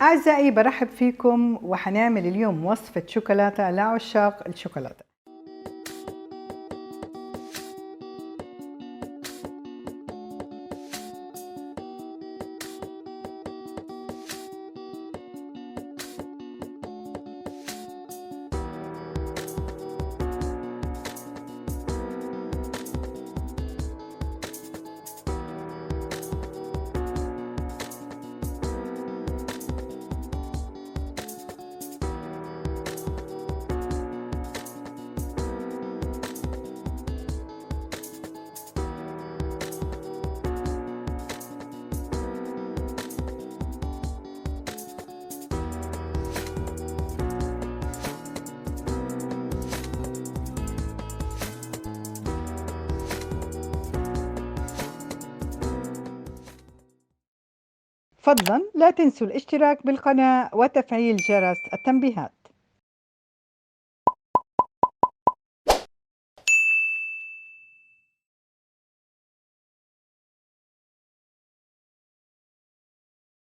أعزائي برحب فيكم وحنعمل اليوم وصفة شوكولاتة لعشاق الشوكولاتة. فضلاً لا تنسوا الاشتراك بالقناة وتفعيل جرس التنبيهات.